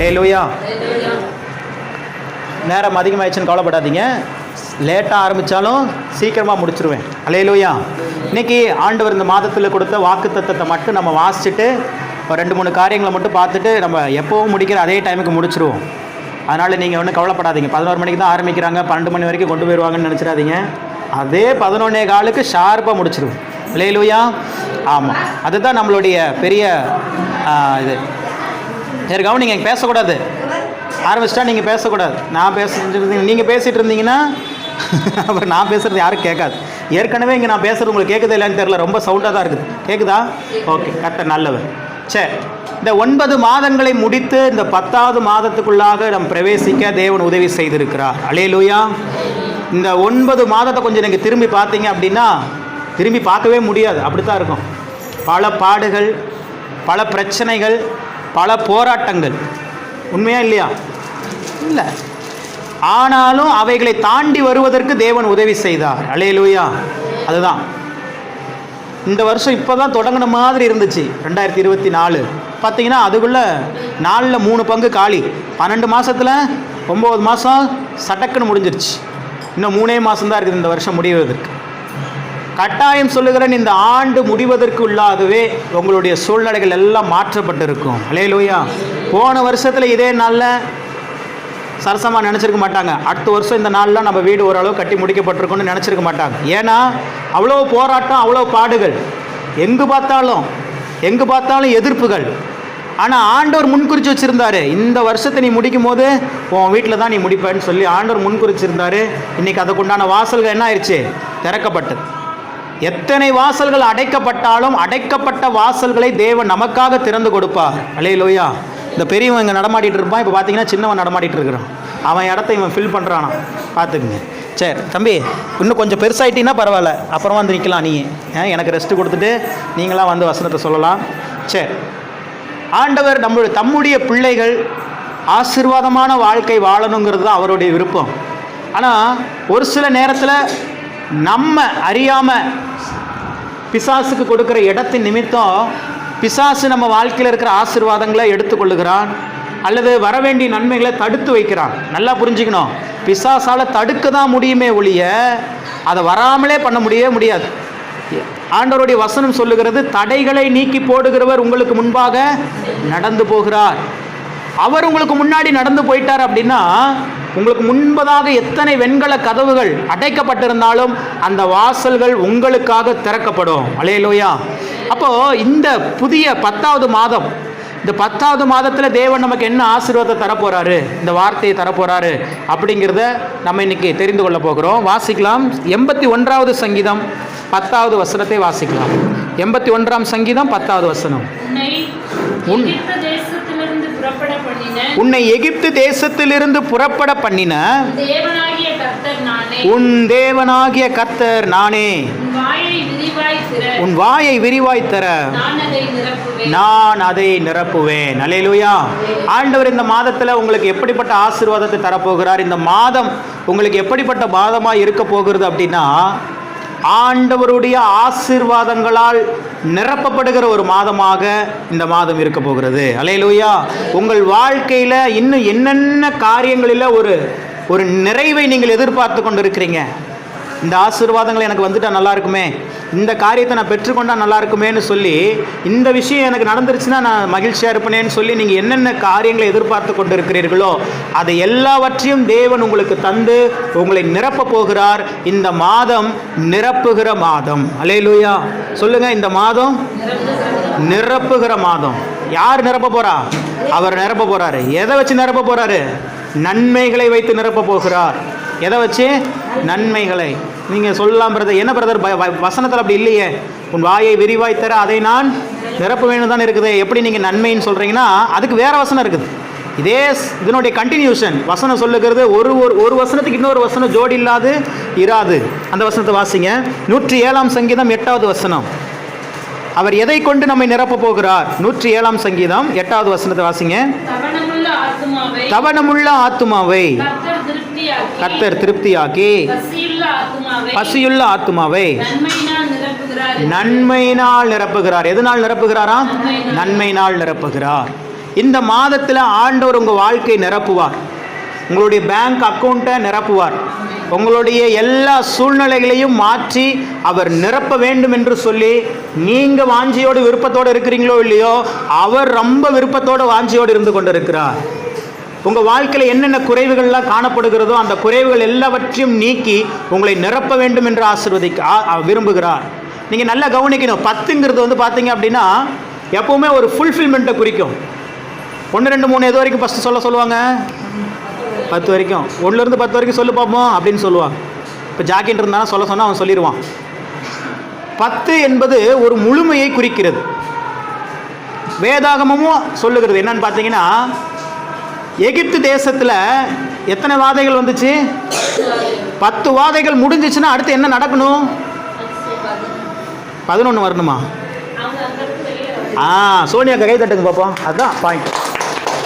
அல்லேலூயா. நேரம் அதிகமாகிடுச்சுன்னு கவலைப்படாதீங்க, லேட்டாக ஆரம்பித்தாலும் சீக்கிரமாக முடிச்சிருவேன். அல்லேலூயா. இன்றைக்கி ஆண்டவர் இந்த மாதத்தில் கொடுத்த வாக்குத்தத்தத்தை மட்டும் நம்ம வாசிச்சுட்டு ஒரு 2-3 காரியங்களை மட்டும் பார்த்துட்டு நம்ம எப்போவும் முடிக்கிற அதே டைமுக்கு முடிச்சிருவோம். அதனால் நீங்கள் ஒன்றும் கவலைப்படாதீங்க. 11 மணிக்கு தான் ஆரம்பிக்கிறாங்க, 12 மணி வரைக்கும் கொண்டு போயிடுவாங்கன்னு நினச்சிடாதீங்க. அதே 11:15 ஷார்ப்பாக முடிச்சிருவோம். அல்லேலூயா. ஆமாம், அதுதான் நம்மளுடைய பெரிய இது. சரி கவனிங்க, நீங்கள் பேசக்கூடாது. ஆரம்பிச்சிட்டா நீங்கள் பேசக்கூடாது. நான் பேசுறது நீங்கள் பேசிகிட்டு இருந்தீங்கன்னா அப்புறம் நான் பேசுகிறது யாரும் கேட்காது. ஏற்கனவே இங்கே நான் பேசுகிறது உங்களுக்கு கேட்குது இல்லைன்னு தெரியல, ரொம்ப சவுண்டாக தான் இருக்குது. கேட்குதா? ஓகே, கர்த்தர் நல்லவர். சரி, இந்த 9 மாதங்களை முடித்து இந்த 10வது மாதத்துக்குள்ளாக நம்ம பிரவேசிக்க தேவன் உதவி செய்திருக்கிறார். அல்லேலூயா. இந்த 9 மாதத்தை கொஞ்சம் நீங்கள் திரும்பி பார்த்தீங்க அப்படின்னா திரும்பி பார்க்கவே முடியாது, அப்படி தான் இருக்கும். பல பாடுகள், பல பிரச்சனைகள், பல போராட்டங்கள். உண்மையா இல்லையா? இல்லை. ஆனாலும் அவைகளை தாண்டி வருவதற்கு தேவன் உதவி செய்தார். அல்லேலூயா. அதுதான் இந்த வருஷம் இப்போ தான் தொடங்கின மாதிரி இருந்துச்சு. 2024 பார்த்தீங்கன்னா அதுக்குள்ளே 4ல் 3 பங்கு காலி. 12 மாதத்தில் 9 மாதம் சட்டக்குன்னு முடிஞ்சிருச்சு. இன்னும் 3 மாதம் தான் இருக்குது இந்த வருஷம் முடிவதற்கு. கட்டாயம் சொல்லுகிறேன், இந்த ஆண்டு முடிவதற்கு உள்ளாகவே உங்களுடைய சூழ்நிலைகள் எல்லாம் மாற்றப்பட்டிருக்கும். அல்லேலூயா. போன வருஷத்தில் இதே நாளில் சரசமாக நினச்சிருக்க மாட்டாங்க. அடுத்த வருஷம் இந்த நாளில் நம்ம வீடு ஓரளவு கட்டி முடிக்கப்பட்டிருக்கோன்னு நினச்சிருக்க மாட்டாங்க. ஏன்னா அவ்வளோ போராட்டம், அவ்வளோ பாடுகள், எங்கு பார்த்தாலும் எதிர்ப்புகள். ஆனால் ஆண்டவர் முன்குறிச்சு வச்சுருந்தாரு, இந்த வருஷத்தை நீ முடிக்கும் போது உன் வீட்டில் தான் நீ முடிப்பேன்னு சொல்லி ஆண்டவர் முன்குறிச்சிருந்தாரு. இன்றைக்கி அதுக்குண்டான வாசல்கள் என்ன ஆயிடுச்சு? திறக்கப்பட்டது. எத்தனை வாசல்கள் அடைக்கப்பட்டாலும் அடைக்கப்பட்ட வாசல்களை தேவன் நமக்காக திறந்து கொடுப்பார். அல்லேலூயா. இந்த பெரியவன் இங்கே நடமாடிட்டு இருப்பான், இப்போ பார்த்தீங்கன்னா சின்னவன் நடமாடிட்டு இருக்கிறான். அவன் இடத்த இவன் ஃபில் பண்ணுறானா பார்த்துக்குங்க. சரி தம்பி, இன்னும் கொஞ்சம் பெருசாகிட்டீங்கன்னா பரவாயில்ல, அப்புறமா வந்து நிற்கலாம். நீ எனக்கு ரெஸ்ட்டு கொடுத்துட்டு நீங்களாம் வந்து வசனத்தை சொல்லலாம். சரி, ஆண்டவர் தம்முடைய பிள்ளைகள் ஆசீர்வாதமான வாழ்க்கை வாழணுங்கிறது தான் அவருடைய விருப்பம். ஆனால் ஒரு சில நேரத்தில் நம்ம அறியாமல் பிசாசுக்கு கொடுக்குற இடத்தின் நிமித்தம் பிசாசு நம்ம வாழ்க்கையில் இருக்கிற ஆசீர்வாதங்களை எடுத்துக்கொள்ளுகிறான், அல்லது வரவேண்டிய நன்மைகளை தடுத்து வைக்கிறான். நல்லா புரிஞ்சுக்கணும், பிசாசால் தடுக்க தான் முடியுமே ஒழிய அதை வராமலே பண்ண முடியாது. ஆண்டவருடைய வசனம் சொல்லுகிறது, தடைகளை நீக்கி போடுகிறவர் உங்களுக்கு முன்பாக நடந்து போகிறார். அவர் உங்களுக்கு முன்னாடி நடந்து போயிட்டார் அப்படின்னா உங்களுக்கு முன்பதாக எத்தனை வெண்கல கதவுகள் அடைக்கப்பட்டிருந்தாலும் அந்த வாசல்கள் உங்களுக்காக திறக்கப்படும். அல்லேலூயா. அப்போது இந்த புதிய 10வது மாதம், இந்த 10வது மாதத்தில் தேவன் நமக்கு என்ன ஆசீர்வாதத்தை தரப்போகிறாரு, இந்த வார்த்தையை தரப்போகிறாரு அப்படிங்கிறத நம்ம இன்னைக்கு தெரிந்து கொள்ள போகிறோம். வாசிக்கலாம். 81வது சங்கீதம் 10வது வசனத்தை வாசிக்கலாம். 81ஆம் சங்கீதம் 10வது வசனம். உன்னை எகிப்து தேசத்திலிருந்து புறப்பட பண்ணின உன் தேவனாகிய கர்த்தர் நானே. உன் வாயை விரிவாய் தர நான் அதை நிரப்புவேன். அல்லேலூயா. ஆண்டவர் இந்த மாதத்தில் உங்களுக்கு எப்படிப்பட்ட ஆசீர்வாதத்தை தரப்போகிறார், இந்த மாதம் உங்களுக்கு எப்படிப்பட்ட மாதமாக இருக்க போகிறது அப்படின்னா ஆண்டவருடைய ஆசீர்வாதங்களால் நிரப்பப்படுகிற ஒரு மாதமாக இந்த மாதம் இருக்க போகிறது. அல்லேலூயா. உங்கள் வாழ்க்கையில் இன்னும் என்னென்ன காரியங்களில் ஒரு நிறைவை நீங்கள் எதிர்பார்த்து கொண்டு இருக்கிறீங்க. இந்த ஆசீர்வாதங்கள் எனக்கு வந்துட்டால் நல்லா இருக்குமே, இந்த காரியத்தை நான் பெற்றுக்கொண்டால் நல்லா இருக்குமேன்னு சொல்லி, இந்த விஷயம் எனக்கு நடந்துருச்சுன்னா நான் மகிழ்ச்சியாக இருப்பேனேன்னு சொல்லி நீங்கள் என்னென்ன காரியங்களை எதிர்பார்த்து கொண்டு இருக்கிறீர்களோ அதை எல்லாவற்றையும் தேவன் உங்களுக்கு தந்து உங்களை நிரப்ப போகிறார். இந்த மாதம் நிரப்புகிற மாதம். அல்லேலூயா. சொல்லுங்கள், இந்த மாதம் நிரப்புகிற மாதம். யார் நிரப்ப போகிறா? அவர் நிரப்ப போகிறாரு. எதை வச்சு நிரப்ப போகிறாரு? நன்மைகளை வைத்து நிரப்ப போகிறார். எதை வச்சு? நன்மைகளை. நீங்கள் சொல்லலாம், பிரதர் என்ன பிரதர் வசனத்தில் அப்படி இல்லையே, உன் வாயை விரிவாய் தர அதை நான் நிரப்ப வேணும் தான் இருக்குது, எப்படி நீங்கள் நன்மைன்னு சொல்கிறீங்கன்னா அதுக்கு வேறு வசனம் இருக்குது. இதனுடைய கண்டினியூஷன் வசனம் சொல்லுகிறது. ஒரு வசனத்துக்கு இன்னொரு வசனம் ஜோடி இல்லாது இராது. அந்த வசனத்தை வாசிங்க. 107ஆம் சங்கீதம் 8வது வசனம். அவர் எதை கொண்டு நம்மை நிரப்ப போகிறார்? 107ஆம் சங்கீதம் 8வது வசனத்தை வாசிங்க. தவணமுள்ள ஆத்துமாவை கர்த்தர் திருப்தியாக்கி பசியுள்ள ஆத்துமாவை நன்மையினால் நிரப்புகிறார். எதனால் நிரப்புகிறாரா? நன்மையினால் நிரப்புகிறார். இந்த மாதத்தில் ஆண்டவர் உங்கள் வாழ்க்கையை நிரப்புவார். உங்களுடைய பேங்க் அக்கௌண்ட்டை நிரப்புவார். உங்களுடைய எல்லா சூழ்நிலைகளையும் மாற்றி அவர் நிரப்ப வேண்டும் என்று சொல்லி நீங்கள் வாஞ்சியோடு விருப்பத்தோடு இருக்கிறீங்களோ இல்லையோ, அவர் ரொம்ப விருப்பத்தோடு வாஞ்சியோடு இருந்து கொண்டு இருக்கிறார். உங்கள் வாழ்க்கையில் என்னென்ன குறைவுகள்லாம் காணப்படுகிறதோ அந்த குறைவுகள் எல்லாவற்றையும் நீக்கி உங்களை நிரப்ப வேண்டும் என்று விரும்புகிறார். நீங்கள் நல்லா கவனிக்கணும். 10ங்கிறது பார்த்தீங்க அப்படின்னா எப்போவுமே ஒரு ஃபுல்ஃபில்மெண்ட்டை குறிக்கும். 1 2 3 எது வரைக்கும் ஃபஸ்ட்டு சொல்லுவாங்க? 10 வரைக்கும். 1லேருந்து 10 வரைக்கும் சொல்லு பார்ப்போம் அப்படின்னு சொல்லுவாங்க. இப்போ ஜாக்கின் இருந்தாலும் சொன்னால் அவன் சொல்லிடுவான். 10 என்பது ஒரு முழுமையை குறிக்கிறது. வேதாகமும் சொல்லுகிறது. என்னன்னு பார்த்தீங்கன்னா, எகிப்து தேசத்தில் எத்தனை வாதைகள் வந்துச்சு? 10 வாதைகள் முடிஞ்சிச்சுன்னா அடுத்து என்ன நடக்கணும்? 11 வரணுமா? சோனியா கை தட்டுங்க பார்ப்போம். அதுதான் பாயிண்ட்,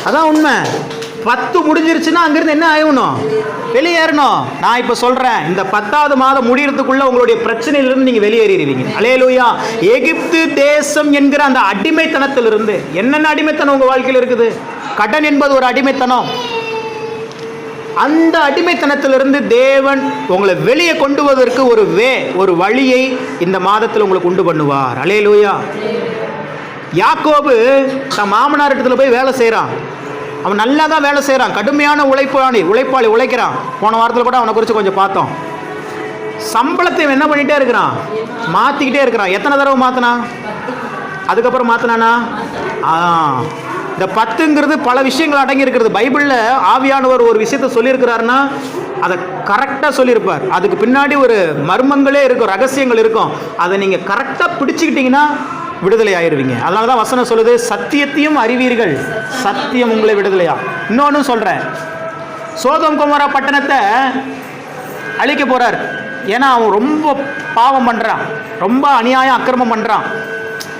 அதான் உண்மை. 10 முடிஞ்சிருச்சுன்னா அங்கிருந்து என்ன ஆகணும்? வெளியேறணும். நான் இப்போ சொல்கிறேன், இந்த 10வது மாதம் முடியறதுக்குள்ள உங்களுடைய பிரச்சனையிலிருந்து நீங்கள் வெளியேறிடுவீங்க. அல்லேலூயா. எகிப்து தேசம் என்கிற அந்த அடிமைத்தனத்திலிருந்து, என்னென்ன அடிமைத்தனம் உங்கள் வாழ்க்கையில் இருக்குது? கடன் என்பது ஒரு அடிமைத்தனம். அந்த அடிமைத்தனத்திலிருந்து தேவன் உங்களை வெளியே கொண்டு வருவதற்கு ஒரு வழியை இந்த மாதத்தில் உங்களுக்கு உண்டு பண்ணுவார். அல்லேலூயா. யாக்கோபு தன் மாமனார் இடத்துல போய் வேலை செய்கிறான். அவன் நல்லா தான் வேலை செய்கிறான். கடுமையான உழைப்பாளி உழைக்கிறான். போன வாரத்தில் கூட அவனை குறித்து கொஞ்சம் பார்த்தோம். சம்பளத்தை என்ன பண்ணிகிட்டே இருக்கிறான்? மாற்றிக்கிட்டே இருக்கிறான். எத்தனை தடவை மாற்றினா? அதுக்கப்புறம் மாற்றினானா? இந்த 10ங்கிறது பல விஷயங்கள் அடங்கி இருக்கிறது. பைபிளில் ஆவியானவர் ஒரு விஷயத்தை சொல்லியிருக்கிறாருன்னா அதை கரெக்டாக சொல்லியிருப்பார். அதுக்கு பின்னாடி ஒரு மர்மங்களே இருக்கும், ரகசியங்கள் இருக்கும். அதை நீங்கள் கரெக்டாக பிடிச்சிக்கிட்டிங்கன்னா விடுதலை ஆயிடுவீங்க. அதனால தான் வசனம் சொல்லுது, சத்தியத்தையும் அறிவீர்கள், சத்தியம் உங்களை விடுதலையா. இன்னொன்று சொல்கிறேன், சோதோம் கொமோரா பட்டணத்தை அழிக்க போகிறார். ஏன்னா அவன் ரொம்ப பாவம் பண்ணுறான், ரொம்ப அநியாயம் அக்கிரமம் பண்ணுறான்.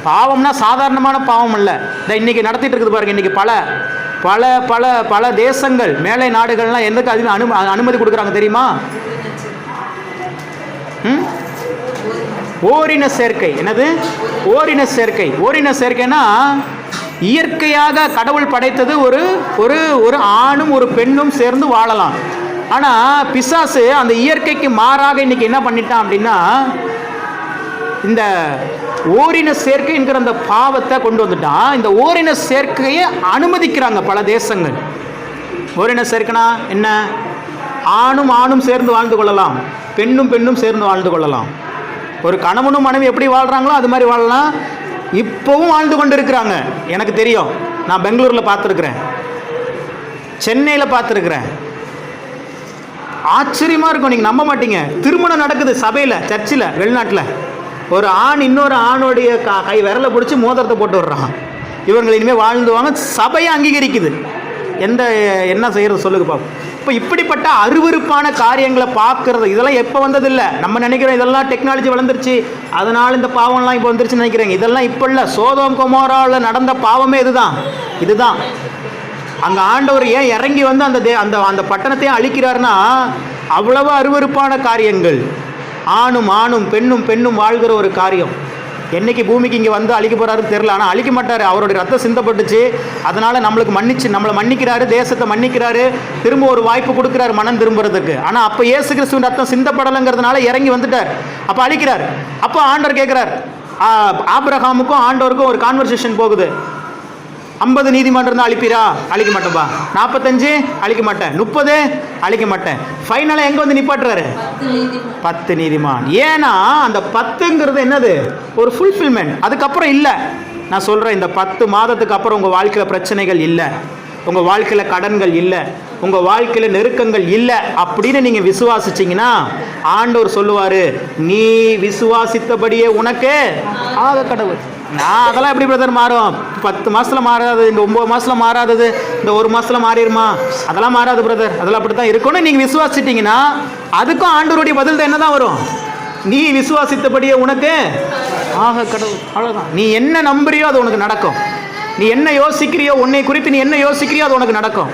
பாவம்னா சாதாரணமான பாவம் இல்லை. இந்த இன்றைக்கி நடத்திட்டு இருக்குது பாருங்கள். இன்றைக்கி பல பல பல பல தேசங்கள், மேலை நாடுகள்லாம் எதுக்கு அதிகம் அனுமதி கொடுக்குறாங்க தெரியுமா? ஓரின சேர்க்கை. என்னது ஓரின சேர்க்கை? ஓரின சேர்க்கைனா இயற்கையாக கடவுள் படைத்தது ஒரு ஆணும் ஒரு பெண்ணும் சேர்ந்து வாழலாம். ஆனால் பிசாசு அந்த இயற்கைக்கு மாறாக இன்னைக்கு என்ன பண்ணிட்டான் அப்படின்னா, இந்த ஓரின சேர்க்கை என்கிற அந்த பாவத்தை கொண்டு வந்துட்டான். இந்த ஓரின சேர்க்கையை அனுமதிக்கிறாங்க பல தேசங்கள். ஓரின சேர்க்கைனா என்ன? ஆணும் சேர்ந்து வாழ்ந்து கொள்ளலாம், பெண்ணும் சேர்ந்து வாழ்ந்து கொள்ளலாம். ஒரு கணவனும் மனைவி எப்படி வாழ்கிறாங்களோ அது மாதிரி வாழலாம். இப்போவும் வாழ்ந்து கொண்டு இருக்கிறாங்க. எனக்கு தெரியும், நான் பெங்களூரில் பார்த்துருக்குறேன், சென்னையில் பார்த்துருக்குறேன். ஆச்சரியமாக இருக்கும், நீங்கள் நம்ப மாட்டீங்க. திருமணம் நடக்குது சபையில், சர்ச்சில், வெளிநாட்டில். ஒரு ஆண் இன்னொரு ஆணுடைய கை விரலை பிடிச்சி மோதிரத்தை போட்டு விடுறான். இவங்க இனிமேல் வாழ்ந்துவாங்க. சபையை அங்கீகரிக்குது. என்ன செய்கிறது சொல்லுங்க பாப்போம். இப்போ இப்படிப்பட்ட அருவருப்பான காரியங்களை பார்க்கறது, இதெல்லாம் எப்போ வந்ததில்லை. நம்ம நினைக்கிறோம் இதெல்லாம் டெக்னாலஜி வளர்ந்துருச்சு, அதனால் இந்த பாவம்லாம் இப்போ வந்துருச்சுன்னு நினைக்கிறேங்க. இதெல்லாம் இப்போ இல்லை. சோதோம் கொமோராவில் நடந்த பாவமே இதுதான். அங்கே ஆண்டவர் ஏன் இறங்கி வந்து அந்த பட்டணத்தையும் அழிக்கிறாருன்னா, அவ்வளவு அருவருப்பான காரியங்கள். ஆணும் பெண்ணும் வாழ்கிற ஒரு காரியம். என்னைக்கு பூமிக்கு இங்கே வந்து அழிக்க போகிறாருன்னு தெரியல. ஆனால் அழிக்க மாட்டார். அவருடைய ரத்தம் சிந்தப்பட்டுச்சு. அதனால் நம்மளை மன்னிக்கிறாரு, தேசத்தை மன்னிக்கிறாரு, திரும்ப ஒரு வாய்ப்பு கொடுக்குறாரு மனம் திரும்புறதுக்கு. ஆனால் அப்போ இயேசு கிறிஸ்துவின் ரத்தம் சிந்தப்படலைங்கிறதுனால இறங்கி வந்துட்டார். அப்போ அழிக்கிறார். அப்போ ஆண்டவர் கேட்குறார், ஆபிரகாமுக்கும் ஆண்டவருக்கும் ஒரு கான்வர்சேஷன் போகுது. 50 நீதிமான் இருந்தால் அழிப்பீரா? அழிக்க மாட்டேன்பா. 45 அழிக்க மாட்டேன். 30 அழிக்க மாட்டேன். ஃபைனலாக எங்கே வந்து நிப்பாட்டுறாரு? 10 நீதிமான். ஏன்னா அந்த 10ங்கிறது என்னது? ஒரு ஃபுல்ஃபில்மெண்ட். அதுக்கப்புறம் இல்லை. நான் சொல்கிறேன், இந்த 10 மாதத்துக்கு அப்புறம் உங்கள் வாழ்க்கையில் பிரச்சனைகள் இல்லை, உங்கள் வாழ்க்கையில் கடன்கள் இல்லை, உங்கள் வாழ்க்கையில் நெருக்கங்கள் இல்லை அப்படின்னு நீங்கள் விசுவாசிச்சிங்கன்னா ஆண்டவர் சொல்லுவார், நீ விசுவாசித்தபடியே உனக்கு ஆக கடவுள். நான் அதெல்லாம் எப்படி பிரதர் மாறும்? 10 மாதத்தில் மாறாது, இந்த 9 மாதத்தில் மாறாதது, இந்த 1 மாதத்தில் மாறிடுமா? அதெல்லாம் மாறாது பிரதர், அதெல்லாம் அப்படி தான் இருக்கும்னு நீங்கள் விசுவாசிச்சிட்டிங்கன்னா அதுக்கும் ஆண்டவருடைய பதில் என்ன தான் வரும்? நீ விசுவாசித்தபடியே உனக்கு ஆக கடவுள். அவ்வளோதான். நீ என்ன நம்புறியோ அது உனக்கு நடக்கும். நீ என்ன யோசிக்கிறியோ, உன்னை குறித்து நீ என்ன யோசிக்கிறியோ அது உனக்கு நடக்கும்.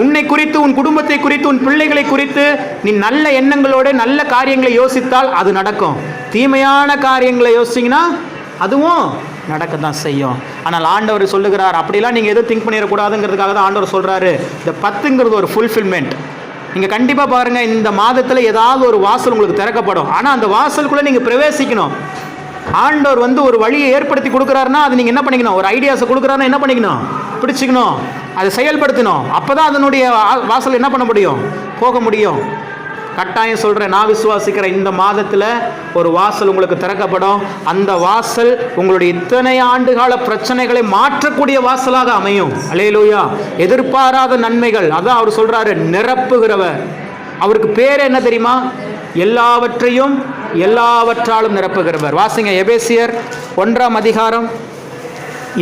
உன்னை குறித்து, உன் குடும்பத்தை குறித்து, உன் பிள்ளைகளை குறித்து நீ நல்ல எண்ணங்களோடு நல்ல காரியங்களை யோசித்தால் அது நடக்கும். தீமையான காரியங்களை யோசிச்சிங்கன்னா அதுவும் நடக்க தான் செய்யும். ஆனால் ஆண்டவர் சொல்லுகிறார், அப்படிலாம் நீங்கள் எதுவும் திங்க் பண்ணிடக்கூடாதுங்கிறதுக்காக தான் ஆண்டவர் சொல்கிறாரு. இந்த 10ங்கிறது ஒரு ஃபுல்ஃபில்மெண்ட். நீங்கள் கண்டிப்பாக பாருங்கள், இந்த மாதத்தில் ஏதாவது ஒரு வாசல் உங்களுக்கு திறக்கப்படும். ஆனால் அந்த வாசலுக்குள்ளே நீங்கள் பிரவேசிக்கணும். ஆண்டவர் வந்து ஒரு வழியை ஏற்படுத்தி கொடுக்குறாருன்னா அது நீங்கள் என்ன பண்ணிக்கணும், ஒரு ஐடியாஸை கொடுக்குறாருன்னா என்ன பண்ணிக்கணும், பிடிச்சிக்கணும், அதை செயல்படுத்தணும். அப்போ தான் அதனுடைய வாசல் என்ன பண்ண முடியும், போக முடியும். கட்டாயம் சொல்கிறேன், நான் விசுவாசிக்கிறேன், இந்த மாதத்தில் ஒரு வாசல் உங்களுக்கு திறக்கப்படும். அந்த வாசல் உங்களுடைய இத்தனை ஆண்டுகால பிரச்சனைகளை மாற்றக்கூடிய வாசலாக அமையும். அல்லேலூயா. எதிர்பாராத நன்மைகள், அதான் அவர் சொல்கிறாரு, நிரப்புகிறவர். அவருக்கு பேர் என்ன தெரியுமா, எல்லாவற்றையும் எல்லாவற்றாலும் நிரப்புகிறவர். வாசிங்க, எபேசியர் 1ஆம் அதிகாரம்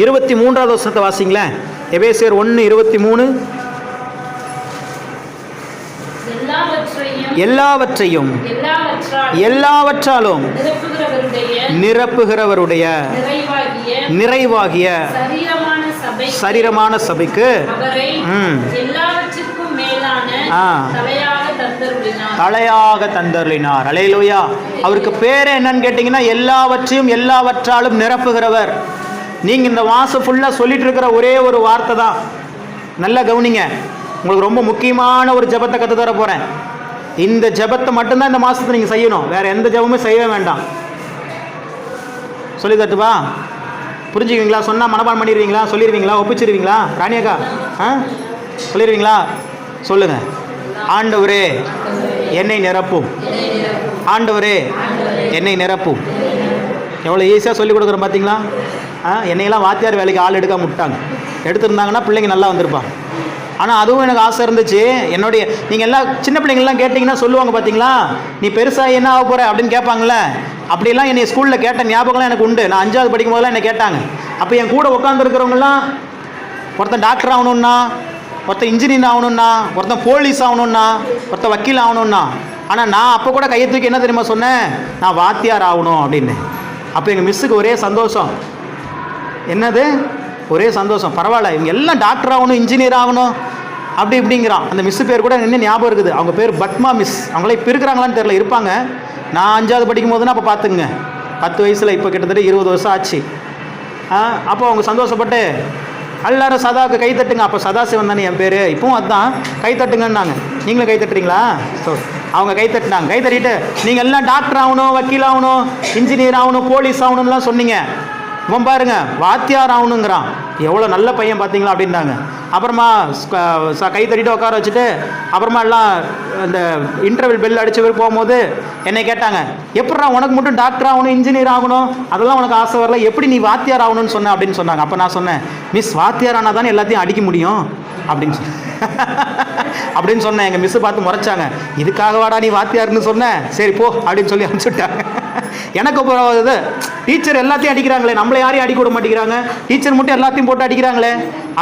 23வது வசனத்தை வாசிங்களேன். எபேசியர் 1:23. எல்லாவற்றையும் எல்லாவற்றாலும் நிரப்புகிறவருடைய நிறைவாகிய சரீரமான சபைக்கு தலையாக தந்தருளினார். அல்லேலூயா. அவருக்கு பேர் என்னன்னு கேட்டீங்கன்னா, எல்லாவற்றையும் எல்லாவற்றாலும் நிரப்புகிறவர். நீங்க இந்த மாசம் ஃபுல்லா சொல்லிட்டு இருக்கிற ஒரே ஒரு வார்த்தை தான். நல்லா கவனிங்க, உங்களுக்கு ரொம்ப முக்கியமான ஒரு ஜெபத்தை கற்று தர போறேன். இந்த ஜெபத்தை மட்டும்தான் இந்த மாசத்தை நீங்க செய்யணும், வேற எந்த ஜெபமும் செய்யவே வேண்டாம். சொல்லி தட்டுவா, புரிஞ்சுக்குவீங்களா? சொன்னா மனப்பாடம் பண்ணிடுவீங்களா? சொல்லிடுவீங்களா? ஒப்பிச்சிருவீங்களா? ராணியக்கா சொல்லிடுவீங்களா? சொல்லுங்க. ஆண்டவரே என்னை நிரப்பும். ஆண்டவரே என்னை நிரப்பும். எவ்வளோ ஈஸியாக சொல்லிக் கொடுக்குறோம் பார்த்தீங்களா? என்னையெல்லாம் வாத்தியார் வேலைக்கு ஆள் எடுக்காம விட்டாங்க. எடுத்துருந்தாங்கன்னா பிள்ளைங்க நல்லா வந்திருப்பாங்க. ஆனால் அதுவும் எனக்கு ஆசை இருந்துச்சு. என்னுடைய நீங்கள் எல்லாம் சின்ன பிள்ளைங்கள்லாம் கேட்டிங்கன்னா சொல்லுவாங்க பார்த்தீங்களா, நீ பெருசாக என்ன ஆக போகிற அப்படின்னு கேட்பாங்களே. அப்படிலாம் என்னை ஸ்கூலில் கேட்ட ஞாபகம்லாம் எனக்கு உண்டு. நான் 5வது படிக்கும் போதெல்லாம் என்னை கேட்டாங்க. அப்போ என் கூட உட்காந்துருக்கிறவங்களாம், ஒருத்தன் டாக்டர் ஆகணுன்னா, ஒருத்தன் இன்ஜினியர் ஆகணுன்னா, ஒருத்தன் போலீஸ் ஆகணுன்னா, ஒருத்தன் வக்கீல் ஆகணுன்னா. ஆனால் நான் அப்போ கூட கையை தூக்கி என்ன தெரியுமா சொன்னேன், நான் வாத்தியார் ஆகணும் அப்படின்னு. அப்போ எங்கள் மிஸ்ஸுக்கு ஒரே சந்தோஷம். என்னது, ஒரே சந்தோஷம். பரவாயில்ல, இவங்க எல்லாம் டாக்டர் ஆகணும், இன்ஜினியர் ஆகணும் அப்படி இப்படிங்கிறான். அந்த மிஸ் பேர் கூட என்ன ஞாபகம் இருக்குது, அவங்க பேர் பத்மா மிஸ். அவங்களே இப்போ இருக்கிறாங்களான்னு தெரியல, இருப்பாங்க. நான் 5வது படிக்கும் போதுன்னா அப்போ பார்த்துங்க, 10 வயசில், இப்போ கிட்டத்தட்ட 20 வருஷம் ஆச்சு. அப்போ அவங்க சந்தோஷப்பட்டு எல்லாரும் சதாவுக்கு கை தட்டுங்க. அப்போ சதாசிவன் தானே என் பேர், இப்போவும் அதுதான், கை தட்டுங்கன்னாங்க. நீங்களும் கை தட்டுறீங்களா? ஸோ அவங்க கை தட்டினாங்க. கை தட்டிட்டு நீங்கள் எல்லாம் டாக்டர் ஆகணும், வக்கீல் ஆகணும், இன்ஜினியர் ஆகணும், போலீஸ் ஆகணும்லாம் சொன்னீங்க. இவன் பாருங்க வாத்தியார் ஆகணுங்கிறான். எவ்வளோ நல்ல பையன் பார்த்தீங்களா அப்படின்ட்டாங்க. அப்புறமா கை தட்டிட்டு உட்கார வச்சுட்டு அப்புறமா எல்லாம் இந்த இன்டர்வல் பெல் அடிச்சு போகும்போது என்னை கேட்டாங்க, எப்படா உனக்கு மட்டும் டாக்டர் ஆகணும், இன்ஜினியர் ஆகணும், அதெல்லாம் உனக்கு ஆசை வரல, எப்படி நீ வாத்தியார் ஆகணும்னு சொன்ன அப்படின்னு சொன்னாங்க. அப்போ நான் சொன்னேன், மிஸ் வாத்தியார் ஆனால் தானே எல்லாத்தையும் அடிக்க முடியும் அப்படின்னு சொன்னேன். எங்கள் மிஸ்ஸு பார்த்து முறைச்சாங்க, இதுக்காக வாடா நீ வாத்தியாருன்னு சொன்னேன், சரி போ அப்படின்னு சொல்லி அனுப்பிச்சுட்டாங்க. எனக்கு இப்போ டீச்சர் எல்லாத்தையும் அடிக்கிறாங்களே, நம்மளை யாரையும் அடிக்க விட மாட்டேங்கிறாங்க, டீச்சர் மட்டும் எல்லாத்தையும் போட்டு அடிக்கிறாங்களே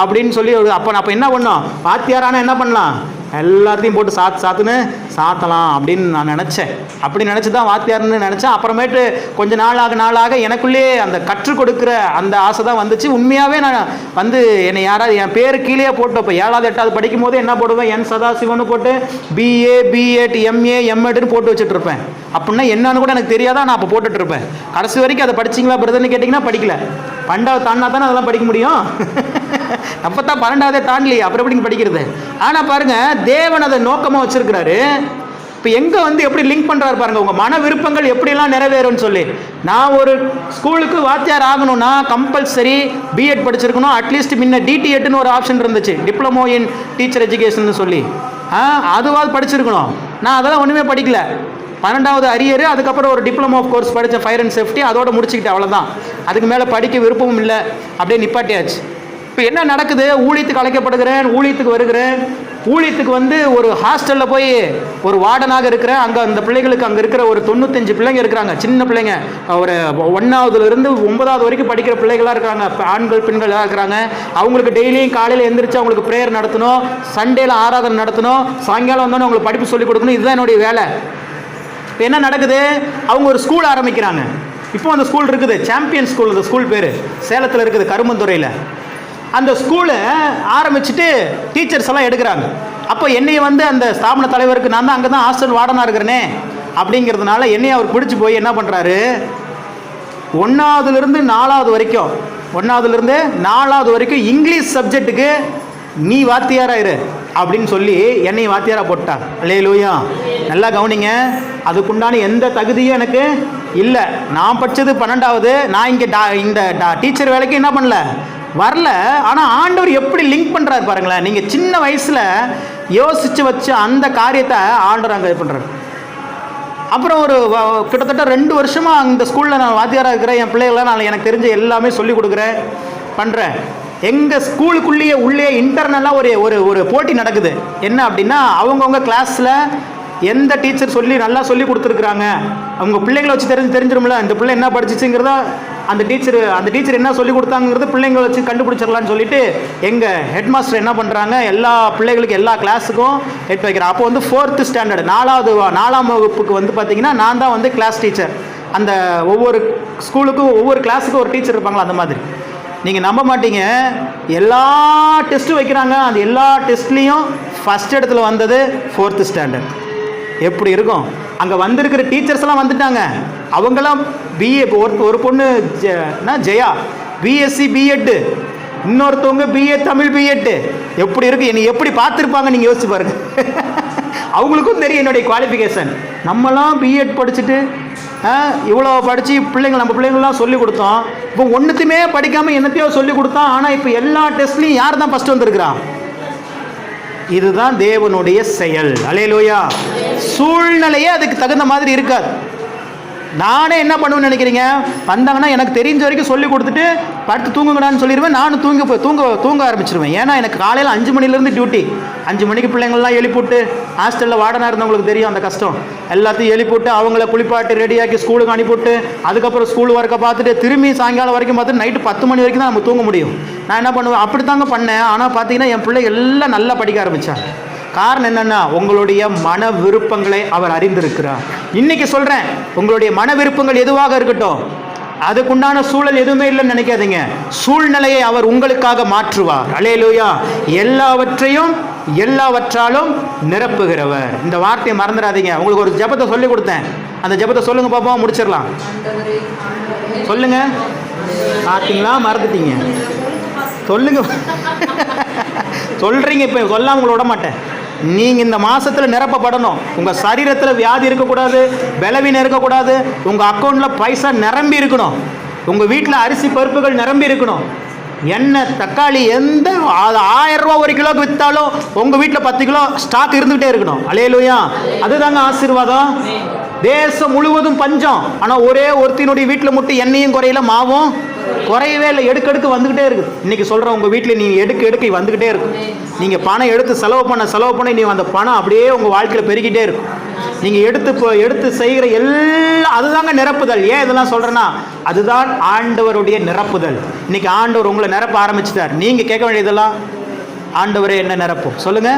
அப்படின்னு சொல்லி அப்போ என்ன பண்ணோம், வாத்தியாரான என்ன பண்ணலாம், எல்லாத்தையும் போட்டு சாத்துன்னு சாத்தலாம் அப்படின்னு நான் நினச்சேன். அப்படி நினச்சி தான் வாத்தியார்னு நினச்சேன். அப்புறமேட்டு கொஞ்ச நாளாக எனக்குள்ளேயே அந்த கற்றுக் கொடுக்குற அந்த ஆசை தான் வந்துச்சு. உண்மையாகவே நான் வந்து என்னை யாராவது என் பேர் கீழே போட்டு, இப்போ 7வது 8வது படிக்கும் போது என்ன போடுவேன், என் சதாசிவன்னு போட்டு BA B.Ed MA M.Edன்னு போட்டு வச்சுட்ருப்பேன். அப்படின்னா என்னன்னு கூட எனக்கு தெரியாதான், நான் அப்போ போட்டுட்ருப்பேன். கடைசி வரைக்கும் அதை படிச்சிங்களா பிரதர்னு கேட்டிங்கன்னா படிக்கல. 12வது தாண்டினா தானே அதெல்லாம் படிக்க முடியும். அப்போ தான் 12வதே தாண்டலையே, அப்புறம் எப்படிங்க படிக்கிறது? ஆனால் பாருங்கள், தேவன் அதை நோக்கமாக வச்சுருக்கிறாரு. இப்போ எங்கே வந்து எப்படி லிங்க் பண்ணுறாரு பாருங்கள், உங்கள் மன விருப்பங்கள் எப்படிலாம் நிறைவேறும்னு சொல்லி. நான் ஒரு ஸ்கூலுக்கு வாத்தியார் ஆகணும்னா கம்பல்சரி B.Ed படிச்சிருக்கணும். அட்லீஸ்ட் முன்ன DT.Edன்னு ஒரு ஆப்ஷன் இருந்துச்சு, டிப்ளமோ இன் டீச்சர் எஜுகேஷன் சொல்லி. அதுவாது படிச்சிருக்கணும். நான் அதெல்லாம் ஒன்றுமே படிக்கல. 12வது அரியர், அதுக்கப்புறம் ஒரு டிப்ளமோ கோர்ஸ் படித்த ஃபயர் அண்ட் சேஃப்டி, அதோட முடிச்சுக்கிட்டேன், அவ்வளோதான். அதுக்கு மேலே படிக்க விருப்பமும் இல்லை, அப்படியே நிப்பாட்டியாச்சு. இப்போ என்ன நடக்குது, ஊழியத்துக்கு அழைக்கப்படுகிறேன், ஊழியத்துக்கு வருகிறேன். ஊழியத்துக்கு வந்து ஒரு ஹாஸ்டலில் போய் ஒரு வார்டனாக இருக்கிறேன். அங்கே அந்த பிள்ளைகளுக்கு அங்கே இருக்கிற ஒரு 95 பிள்ளைங்க இருக்கிறாங்க, சின்ன பிள்ளைங்க, ஒரு 1வதுலேருந்து 9வது வரைக்கும் படிக்கிற பிள்ளைகளாக இருக்கிறாங்க, ஆண்கள் பெண்களாக இருக்கிறாங்க. அவங்களுக்கு டெய்லியும் காலையில் எழுந்திரிச்சு அவங்களுக்கு ப்ரேயர் நடத்தணும், சண்டேல ஆராதனை நடத்தணும், சாயங்காலம் வந்தோன்னே அவங்களுக்கு படிப்பு சொல்லிக் கொடுக்கணும். இதுதான் என்னுடைய வேலை. இப்போ என்ன நடக்குது, அவங்க ஒரு ஸ்கூல் ஆரம்பிக்கிறாங்க. இப்போ அந்த ஸ்கூல் இருக்குது, சாம்பியன் ஸ்கூல், அந்த ஸ்கூல் பேர் சேலத்தில் இருக்குது, கருமந்துறையில். அந்த ஸ்கூலை ஆரம்பிச்சுட்டு டீச்சர்ஸ் எல்லாம் எடுக்கிறாங்க. அப்போ என்னையை வந்து அந்த ஸ்தாபன தலைவருக்கு, நான் தான் அங்கே தான் ஹாஸ்டல் வார்டனாக இருக்கிறேனே அப்படிங்கிறதுனால என்னையை அவர் பிடிச்சி போய் என்ன பண்ணுறாரு, 1ஆவதுலேருந்து 4ஆவது வரைக்கும் 1ஆவதுலேருந்து 4ஆவது வரைக்கும் இங்கிலீஷ் சப்ஜெக்ட்டுக்கு நீ வாத்தியாராயிரு அப்படின்னு சொல்லி என்னை வாத்தியாரா போட்டார். அல்லேலூயா. நல்லா கவனிங்க, அதுக்குண்டான எந்த தகுதியும் எனக்கு இல்லை. நான் படித்தது 12ஆவது. நான் இங்கே இந்த டீச்சர் வேலைக்கு என்ன பண்ணல, வரல. ஆனால் ஆண்டவர் எப்படி லிங்க் பண்ணுறாரு பாருங்களேன். நீங்கள் சின்ன வயசில் யோசித்து வச்ச அந்த காரியத்தை ஆண்டவர் அங்கே இது பண்ணுறாரு. அப்புறம் ஒரு கிட்டத்தட்ட 2 வருஷமாக அந்த ஸ்கூலில் நான் வாத்தியாராக இருக்கிறேன். என் பிள்ளைகள்லாம் நான் எனக்கு தெரிஞ்ச எல்லாமே சொல்லிக் கொடுக்குறேன், பண்ணுறேன். எங்கள் ஸ்கூலுக்குள்ளேயே உள்ளே இன்டர்னலாக ஒரு போட்டி நடக்குது. என்ன அப்படின்னா, அவங்கவுங்க கிளாஸில் எந்த டீச்சர் நல்லா சொல்லி கொடுத்துருக்குறாங்க, அவங்க பிள்ளைங்களை வச்சு தெரிஞ்சிரும்ல இந்த பிள்ளை என்ன படிச்சிச்சுங்கிறத அந்த டீச்சர் என்ன சொல்லி கொடுத்தாங்கிறது பிள்ளைங்களை வச்சு கண்டுபிடிச்சிடலான்னு சொல்லிட்டு எங்கள் ஹெட் மாஸ்டர் என்ன பண்ணுறாங்க, எல்லா பிள்ளைகளுக்கு எல்லா கிளாஸுக்கும் ஹெட் வைக்கிறேன். அப்போ வந்து 4th ஸ்டாண்டர்டு 4ஆம் வகுப்புக்கு வந்து பார்த்திங்கன்னா நான் தான் வந்து கிளாஸ் டீச்சர். அந்த ஒவ்வொரு ஸ்கூலுக்கும் ஒவ்வொரு கிளாஸுக்கும் ஒரு டீச்சர் இருப்பாங்களா, அந்த மாதிரி. நீங்கள் நம்ப மாட்டீங்க, எல்லா டெஸ்ட்டும் வைக்கிறாங்க. அந்த எல்லா டெஸ்ட்லேயும் ஃபஸ்ட் இடத்துல வந்தது 4th ஸ்டாண்டர்ட். எப்படி இருக்கும்? அங்கே வந்திருக்கிற டீச்சர்ஸ் எல்லாம் வந்துட்டாங்க. அவங்களாம் பிஏ, ஒரு பொண்ணு ஜெயா பிஎஸ்சி பிஎட், இன்னொருத்தவங்க பிஏ தமிழ் பிஎட். எப்படி இருக்கு, என்னை எப்படி பார்த்துருப்பாங்க நீங்கள் யோசிச்சு பாருங்க. அவங்களுக்கும் தெரியும் என்னுடைய குவாலிஃபிகேஷன். நம்மளாம் பிஎட் படிச்சுட்டு இவ்வளோ படித்து நம்ம பிள்ளைங்களாம் சொல்லிக் கொடுத்தோம். இப்போ ஒன்றுத்துமே படிக்காமல் என்னத்தையோ சொல்லிக் கொடுத்தோம். ஆனால் இப்போ எல்லா டெஸ்ட்லையும் யார் தான் ஃபஸ்ட்டு வந்திருக்கிறான்? இதுதான் தேவனுடைய செயல். அல்லேலூயா. சூழ்நிலையே அதுக்கு தகுந்த மாதிரி இருக்காது. நானே என்ன பண்ணுவேன்னு நினைக்கிறீங்க, வந்தாங்கன்னா எனக்கு தெரிஞ்ச வரைக்கும் சொல்லி கொடுத்துட்டு படுத்து தூங்குங்கடான்னு சொல்லிடுவேன். நானும் தூங்க ஆரம்பிச்சிருவேன். ஏன்னா எனக்கு காலையில் 5 மணிலேருந்து டியூட்டி. 5 மணிக்கு பிள்ளைங்கள்லாம் எழுப்பிவிட்டு, ஹாஸ்டலில் வார்டனாக இருந்தவங்களுக்கு தெரியும் அந்த கஷ்டம். எல்லாத்தையும் எழுப்பிவிட்டு அவங்கள குளிப்பாட்டி ரெடியாக்கி ஸ்கூலுக்கு அனுப்பிவிட்டு, அதுக்கப்புறம் ஸ்கூல் ஒர்க்கை பார்த்துட்டு திரும்பி சாயங்காலம் வரைக்கும் பார்த்துட்டு நைட்டு 10 மணி வரைக்கும் தான் நம்ம தூங்க முடியும். நான் என்ன பண்ணுவேன், அப்படி தாங்க பண்ணேன். ஆனால் பார்த்தீங்கன்னா என் பிள்ளை எல்லாம் நல்லா படிக்க ஆரம்பித்தாங்க. காரணம் என்னன்னா, உங்களுடைய மன விருப்பங்களை அவர் அறிந்திருக்கிறார். இன்னைக்கு சொல்றேன், உங்களுடைய மன விருப்பங்கள் எதுவாக இருக்கட்டும், அதுக்குண்டான சூழல் எதுவுமே இல்லைன்னு நினைக்காதீங்க. சூழ்நிலையை அவர் உங்களுக்காக மாற்றுவார். அல்லேலூயா. எல்லாவற்றையும் எல்லாவற்றாலும் நிரப்புகிறவர். இந்த வார்த்தையை மறந்துடாதீங்க. உங்களுக்கு ஒரு ஜெபத்தை சொல்லி கொடுத்தேன், அந்த ஜெபத்தை சொல்லுங்க பாப்போம், முடிச்சிடலாம். சொல்லுங்க. பார்த்தீங்களா, மறந்துட்டீங்க. சொல்லுங்க. சொல்றீங்க, இப்போ சொல்லாம உங்களை விட மாட்டேன். நீங்கள் இந்த மாதத்தில் நிரப்பப்படணும். உங்கள் சரீரத்தில் வியாதி இருக்கக்கூடாது, பலவீனம் இருக்கக்கூடாது, உங்கள் அக்கௌண்ட்டில் பைசா நிரம்பி இருக்கணும், உங்கள் வீட்டில் அரிசி பருப்புகள் நிரம்பி இருக்கணும், எண்ணெய் தக்காளி எந்த 1000 ரூபா 1 கிலோக்கு விற்றாலும் உங்கள் வீட்டில் 10 கிலோ ஸ்டாக் இருந்துகிட்டே இருக்கணும். அல்லேலூயா. அதுதாங்க ஆசீர்வாதம். தேசம் முழுவதும் பஞ்சம், ஆனால் ஒரே ஒருத்தினுடைய வீட்டில் மட்டும் எண்ணெயும் குறையில, மாவும் குறையவே இல்லை, எடுக்க வந்துக்கிட்டே இருக்குது. இன்றைக்கி சொல்கிறேன், உங்கள் வீட்டில் நீங்கள் எடுக்க வந்துக்கிட்டே இருக்கும். நீங்கள் பணம் எடுத்து செலவு பண்ண நீங்கள் அந்த பணம் அப்படியே உங்கள் வாழ்க்கையில் பெருகிட்டே இருக்கும். நீங்கள் எடுத்து செய்கிற எல்லாம் அதுதாங்க நிரப்புதல். ஏன் இதெல்லாம் சொல்கிறேன்னா, அதுதான் ஆண்டவருடைய நிரப்புதல். இன்றைக்கி ஆண்டவர் உங்களை நிரப்ப ஆரம்பிச்சிட்டார். நீங்கள் கேட்க வேண்டியதெல்லாம், ஆண்டவரே என்ன நிரப்பும் சொல்லுங்க.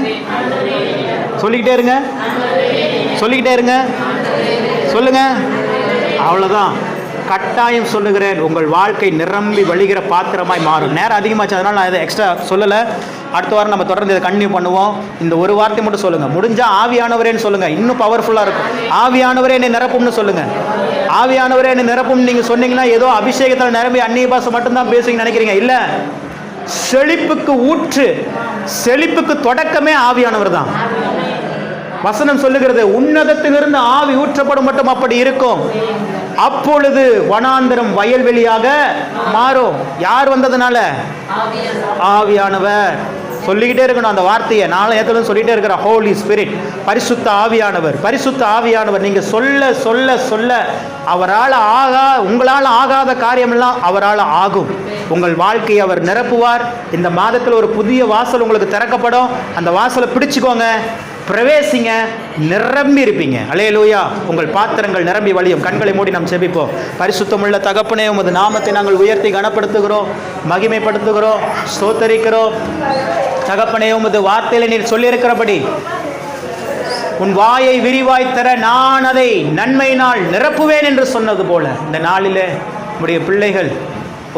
சொல்லிக்கிட்டே இருங்க, சொல்லிக்கிட்டே இருங்க, சொல்லுங்க. அவ்வளோதான். கட்டாயம் சொல்லுகிறேன், உங்கள் வாழ்க்கை நிரம்பி வழிகிற பாத்திரமாய் மாறும். நேரம் அதிகமாச்சு, அதனால் நான் இதை எக்ஸ்ட்ரா சொல்லலை. அடுத்த வாரம் நம்ம தொடர்ந்து இதை கண்டினியூ பண்ணுவோம். இந்த ஒரு வார்த்தை மட்டும் சொல்லுங்கள். முடிஞ்சால் ஆவியானவரேன்னு சொல்லுங்கள், இன்னும் பவர்ஃபுல்லாக இருக்கும். ஆவியானவரே என்னை நிரப்பும்னு சொல்லுங்கள். ஆவியானவரே என்னை நிரப்பும் நீங்கள் சொன்னீங்கன்னா ஏதோ அபிஷேகத்தில் நிரம்பி அந்நிய பாஷை மட்டும்தான் பேசுவீங்கன்னு நினைக்கிறீங்க. இல்லை, செழிப்புக்கு ஊற்று, செழிப்புக்கு தொடக்கமே ஆவியானவர் தான். வசனம் சொல்லுகிறது, உன்னதத்திலிருந்து ஆவி ஊற்றப்படும் மட்டும் அப்படி இருக்கும், அப்பொழுது வனாந்தரம் வயல்வெளியாக மாறும். யார் வந்ததுனால? ஆவியானவர். சொல்லிக்கிட்டே இருக்கணும் அந்த வார்த்தையை. நாளை ஏற்கனவே சொல்லிகிட்டே இருக்கிற ஹோலி ஸ்பிரிட், பரிசுத்த ஆவியானவர், பரிசுத்த ஆவியானவர். நீங்கள் சொல்ல சொல்ல சொல்ல அவரால் உங்களால் ஆகாத காரியமெல்லாம் அவரால் ஆகும். உங்கள் வாழ்க்கையை அவர் நிரப்புவார். இந்த மாதத்தில் ஒரு புதிய வாசல் உங்களுக்கு திறக்கப்படும். அந்த வாசலை பிடிச்சுக்கோங்க, பிரவேசிங்க, நிரம்பி இருப்பீங்க. அல்லேலூயா. உங்கள் பாத்திரங்கள் நிரம்பி வழியும். கண்களை மூடி நாம் செபிப்போம். பரிசுத்தமுள்ள தகப்பனே, உமது நாமத்தை நாங்கள் உயர்த்தி கனப்படுத்துகிறோம், மகிமைப்படுத்துகிறோம், ஸ்தோத்தரிக்கிறோம். தகப்பனே, உமது வார்த்தையில நீர் சொல்லியிருக்கிறபடி உன் வாயை விரிவாய் தர நான் அதை நன்மையினால் நிரப்புவேன் என்று சொன்னது போல, இந்த நாளிலே உடைய பிள்ளைகள்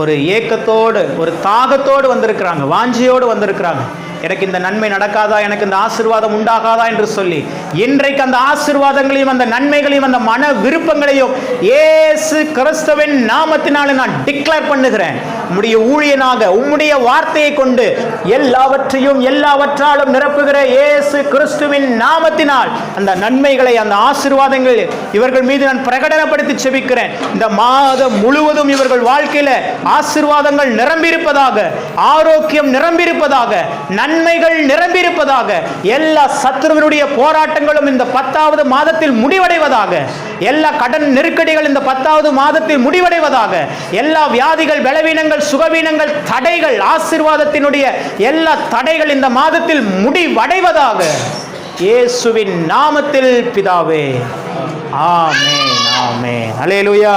ஒரு ஏக்கத்தோடு, ஒரு தாகத்தோடு வந்திருக்கிறாங்க, வாஞ்சியோடு வந்திருக்கிறாங்க. எனக்கு இந்த நன்மை நடக்காதா, எனக்கு இந்த ஆசீர்வாதம் உண்டாகாதா என்று சொல்லி இன்றைக்கு அந்த ஆசீர்வாதங்களையும் அந்த நன்மைகளையும் அந்த மன விருப்பங்களையும் இயேசு கிறிஸ்துவின் நாமத்தினாலே நான் டிக்ளேர் பண்ணுகிறேன். உம்முடைய ஊழியனாக உம்முடைய வார்த்தையை கொண்டு எல்லாவற்றையும் எல்லாவற்றாலும் நிரப்புகிற இயேசு கிறிஸ்துவின் நாமத்தினால் அந்த நன்மைகளை அந்த ஆசீர்வாதங்கள் இவர்கள் மீது நான் பிரகடனப்படுத்தி செபிக்கிறேன். இந்த மாதம் முழுவதும் இவர்கள் வாழ்க்கையில ஆசீர்வாதங்கள் நிரம்பியிருப்பதாக, ஆரோக்கியம் நிரம்பியிருப்பதாக, நன்மைகள் நிரம்பியிருப்பதாக, எல்லா சத்துருவினுடைய போராட்டங்களும் இந்த 10வது மாதத்தில் முடிவடைவதாக, எல்லா கடன் நெருக்கடிகள் இந்த 10வது மாதத்தில் முடிவடைவதாக, எல்லா வியாதிகள், பலவீனங்கள், சுகவீனங்கள், தடைகள், ஆசீர்வாதத்தினுடைய எல்லா தடைகள் இந்த மாதத்தில் முடிவடைவதாக இயேசுவின் நாமத்தில் பிதாவே. ஆமென், ஆமென். அல்லேலூயா.